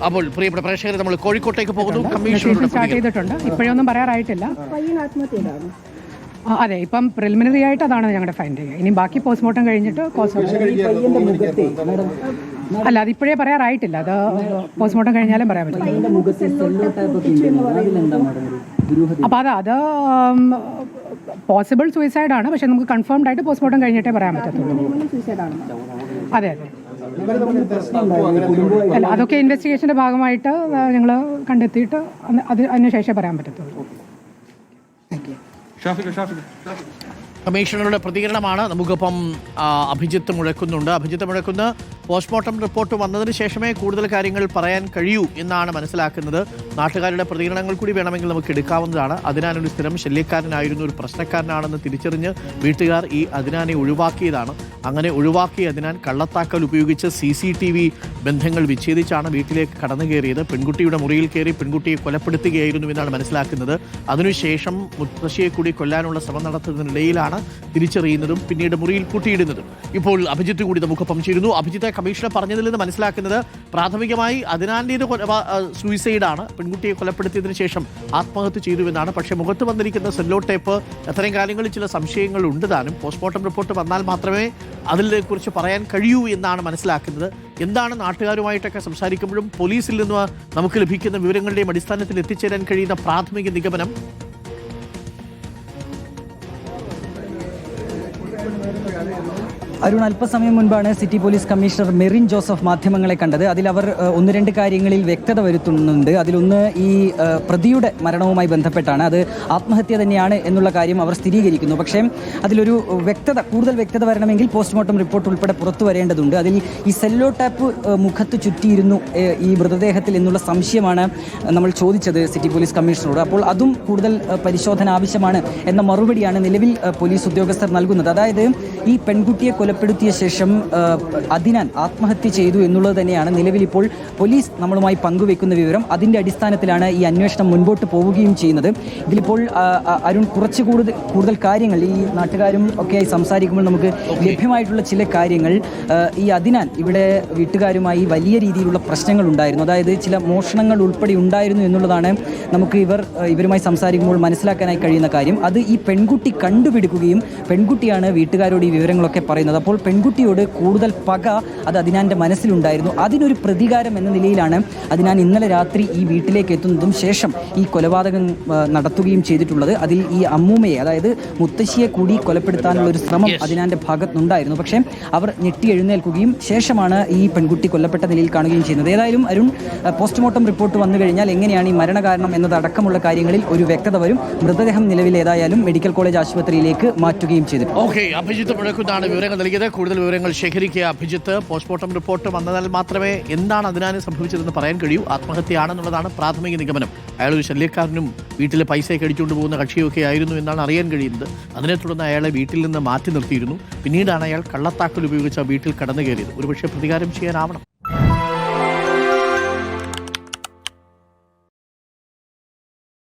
അപ്പോൾ പ്രിയപ്പെട്ട പ്രേക്ഷകരെ, നമ്മൾ കോഴിക്കോട്ടേക്ക് പോകുന്നു. കമ്മീഷൻ സ്റ്റാർട്ട് ചെയ്തിട്ടുണ്ട്. ഇപ്പോഴൊന്നും പറയാറായിട്ടില്ല. അതെ, ഇപ്പം പ്രിലിമിനറി ആയിട്ട് അതാണ് ഞങ്ങളുടെ ഫൈൻഡ് ചെയ്യുക. ഇനി ബാക്കി പോസ്റ്റ്മോർട്ടം കഴിഞ്ഞിട്ട് അല്ല, അതിപ്പോഴേ പറയാറായിട്ടില്ല. അത് പോസ്റ്റ്മോർട്ടം കഴിഞ്ഞാലും പറയാൻ പറ്റും. അപ്പോൾ അത് പോസിബിൾ സൂയിസൈഡാണ്. പക്ഷെ നമുക്ക് കൺഫേംഡ് ആയിട്ട് പോസ്റ്റ്മോർട്ടം കഴിഞ്ഞിട്ടേ പറയാൻ പറ്റത്തുള്ളൂ. അതെ അതെ, അല്ല, അതൊക്കെ ഇൻവെസ്റ്റിഗേഷൻ്റെ ഭാഗമായിട്ട് ഞങ്ങൾ കണ്ടെത്തിയിട്ട് അതിനുശേഷം പറയാൻ പറ്റത്തുള്ളൂ. കമ്മീഷണറുടെ പ്രതികരണമാണ്. നമുക്കിപ്പം അഭിജിത്ത് മുഴക്കുന്നുണ്ട്. അഭിജിത്ത് മുഴക്കുന്ന്, പോസ്റ്റ്മോർട്ടം റിപ്പോർട്ട് വന്നതിന് ശേഷമേ കൂടുതൽ കാര്യങ്ങൾ പറയാൻ കഴിയൂ എന്നാണ് മനസ്സിലാക്കുന്നത്. നാട്ടുകാരുടെ പ്രതികരണങ്ങൾ കൂടി വേണമെങ്കിൽ നമുക്ക് എടുക്കാവുന്നതാണ്. അദ്നാനൊരു സ്ഥിരം ശല്യക്കാരനായിരുന്നു, ഒരു പ്രശ്നക്കാരനാണെന്ന് തിരിച്ചറിഞ്ഞ് വീട്ടുകാർ ഈ അദ്നാനെ ഒഴിവാക്കിയതാണ്. അങ്ങനെ ഒഴിവാക്കിയ അദ്നാൻ കള്ളത്താക്കൽ ഉപയോഗിച്ച് CCTV ബന്ധങ്ങൾ വിച്ഛേദിച്ചാണ് വീട്ടിലേക്ക് കടന്നു കയറിയത്. പെൺകുട്ടിയുടെ മുറിയിൽ കയറി പെൺകുട്ടിയെ കൊലപ്പെടുത്തുകയായിരുന്നു എന്നാണ് മനസ്സിലാക്കുന്നത്. അതിനുശേഷം മുത്തശ്ശിയെ കൂടി കൊല്ലാനുള്ള ശ്രമം നടത്തുന്നതിനിടയിലാണ് തിരിച്ചറിയുന്നതും പിന്നീട് മുറിയിൽ പൂട്ടിയിടുന്നതും. ഇപ്പോൾ അഭിജിത്ത് കൂടി നമുക്കൊപ്പം ചേരുന്നു. അഭിജിത്തെ, കമ്മീഷണർ പറഞ്ഞതിൽ നിന്ന് മനസ്സിലാക്കുന്നത് പ്രാഥമികമായി അദ്നാന്റേത് സൂയിസൈഡാണ്, പെൺകുട്ടിയെ കൊലപ്പെടുത്തിയതിനു ശേഷം ആത്മഹത്യ ചെയ്തുവെന്നാണ്. പക്ഷേ മുഖത്ത് വന്നിരിക്കുന്ന സെല്ലോ ടേപ്പ്, അത്തരം കാര്യങ്ങളിൽ ചില സംശയങ്ങൾ ഉണ്ട് താനും. പോസ്റ്റ്മോർട്ടം റിപ്പോർട്ട് വന്നാൽ മാത്രമേ അതിനെക്കുറിച്ച് പറയാൻ കഴിയൂ എന്നാണ് മനസ്സിലാക്കുന്നത്. എന്താണ് നാട്ടുകാരുമായിട്ടൊക്കെ സംസാരിക്കുമ്പോഴും പോലീസിൽ നിന്ന് നമുക്ക് ലഭിക്കുന്ന വിവരങ്ങളുടെയും അടിസ്ഥാനത്തിൽ എത്തിച്ചേരാൻ കഴിയുന്ന പ്രാഥമിക നിഗമനം? അരുൺ, അല്പസമയം മുൻപാണ് city police commissioner Merin Joseph മാധ്യമങ്ങളെ കണ്ടത്. അതിലവർ ഒന്ന് രണ്ട് കാര്യങ്ങളിൽ വ്യക്തത വരുത്തുന്നുണ്ട്. അതിലൊന്ന് ഈ പ്രതിയുടെ മരണവുമായി ബന്ധപ്പെട്ടാണ്. അത് ആത്മഹത്യ തന്നെയാണ് എന്നുള്ള കാര്യം അവർ സ്ഥിരീകരിക്കുന്നു. പക്ഷേ അതിലൊരു കൂടുതൽ വ്യക്തത വരണമെങ്കിൽ പോസ്റ്റ്മോർട്ടം റിപ്പോർട്ട് ഉൾപ്പെടെ പുറത്തു വരേണ്ടതുണ്ട്. അതിൽ ഈ സെല്ലോ ടാപ്പ് മുഖത്ത് ചുറ്റിയിരുന്നു ഈ മൃതദേഹത്തിൽ എന്നുള്ള സംശയമാണ് നമ്മൾ ചോദിച്ചത് സിറ്റി പോലീസ് കമ്മീഷണറോട്. അപ്പോൾ അതും കൂടുതൽ പരിശോധന ആവശ്യമാണ് എന്ന മറുപടിയാണ് നിലവിൽ പോലീസ് ഉദ്യോഗസ്ഥർ നൽകുന്നത്. അതായത് ഈ പെൺകുട്ടിയെ കൊലപ്പെടുത്തിയ ശേഷം അദ്നാൻ ആത്മഹത്യ ചെയ്തു എന്നുള്ളത് തന്നെയാണ് നിലവിൽ ഇപ്പോൾ പോലീസ് നമ്മളുമായി പങ്കുവെക്കുന്ന വിവരം. അതിൻ്റെ അടിസ്ഥാനത്തിലാണ് ഈ അന്വേഷണം മുൻപോട്ട് പോവുകയും ചെയ്യുന്നത്. ഇതിലിപ്പോൾ അരുൺ, കുറച്ച് കൂടുതൽ കാര്യങ്ങൾ ഈ നാട്ടുകാരും ഒക്കെയായി സംസാരിക്കുമ്പോൾ നമുക്ക് ലഭ്യമായിട്ടുള്ള ചില കാര്യങ്ങൾ, ഈ അദ്നാൻ ഇവിടെ വീട്ടുകാരുമായി വലിയ രീതിയിലുള്ള പ്രശ്നങ്ങൾ ഉണ്ടായിരുന്നു. അതായത് ചില മോഷണങ്ങൾ ഉൾപ്പെടെ ഉണ്ടായിരുന്നു എന്നുള്ളതാണ് നമുക്ക് ഇവരുമായി സംസാരിക്കുമ്പോൾ മനസ്സിലാക്കാനായി കഴിയുന്ന കാര്യം. അത് ഈ പെൺകുട്ടി കണ്ടുപിടിക്കുകയും പെൺകുട്ടിയാണ് വീട്ടുകാരോട് ഈ വിവരങ്ങളൊക്കെ പറയുന്നത്. അപ്പോൾ പെൺകുട്ടിയോട് കൂടുതൽ പക അത് അദ്നാന്റെ മനസ്സിലുണ്ടായിരുന്നു. അതിനൊരു പ്രതികാരം എന്ന നിലയിലാണ് അദ്നാൻ ഇന്നലെ രാത്രി ഈ വീട്ടിലേക്ക് എത്തുന്നതും ശേഷം ഈ കൊലപാതകം നടത്തുകയും ചെയ്തിട്ടുള്ളത്. അതിൽ ഈ അമ്മൂമ്മയെ, അതായത് മുത്തശ്ശിയെ കൂടി കൊലപ്പെടുത്താനുള്ള ഒരു ശ്രമം അദ്നാന്റെ ഭാഗത്തുനിന്നുണ്ടായിരുന്നു. പക്ഷേ അവർ ഞെട്ടി എഴുന്നേൽക്കുകയും ശേഷമാണ് ഈ പെൺകുട്ടി കൊല്ലപ്പെട്ട നിലയിൽ കാണുകയും ചെയ്യുന്നത്. ഏതായാലും അരുൺ, പോസ്റ്റ്മോർട്ടം റിപ്പോർട്ട് വന്നു കഴിഞ്ഞാൽ എങ്ങനെയാണ് ഈ മരണകാരണം എന്നതടക്കമുള്ള കാര്യങ്ങളിൽ ഒരു വ്യക്തത വരും. മൃതദേഹം നിലവിൽ ഏതായാലും മെഡിക്കൽ കോളേജ് ആശുപത്രിയിലേക്ക് മാറ്റുകയും ചെയ്തു. അഭിജിത്ത് മുഴക്കുന്നാണ് വിവരങ്ങൾ നൽകിയത്. കൂടുതൽ വിവരങ്ങൾ ശേഖരിക്കുക അഭിജിത്ത്. പോസ്റ്റ്മോർട്ടം റിപ്പോർട്ട് വന്നതിൽ മാത്രമേ എന്താണ് അദ്നാന് സംഭവിച്ചതെന്ന് പറയാൻ കഴിയൂ. ആത്മഹത്യയാണെന്നുള്ളതാണ് പ്രാഥമിക നിഗമനം. അയാളൊരു ശല്യക്കാരനും വീട്ടിൽ പൈസയൊക്കെ അടിച്ചുകൊണ്ട് പോകുന്ന കക്ഷിയൊക്കെ ആയിരുന്നു എന്നാണ് അറിയാൻ കഴിയുന്നത്. അതിനെ തുടർന്ന് അയാളെ വീട്ടിൽ നിന്ന് മാറ്റി നിർത്തിയിരുന്നു. പിന്നീടാണ് അയാൾ കള്ളത്താക്കൽ ഉപയോഗിച്ച് വീട്ടിൽ കടന്നു കയറിയത്. ഒരുപക്ഷെ പ്രതികാരം ചെയ്യാനാവണം.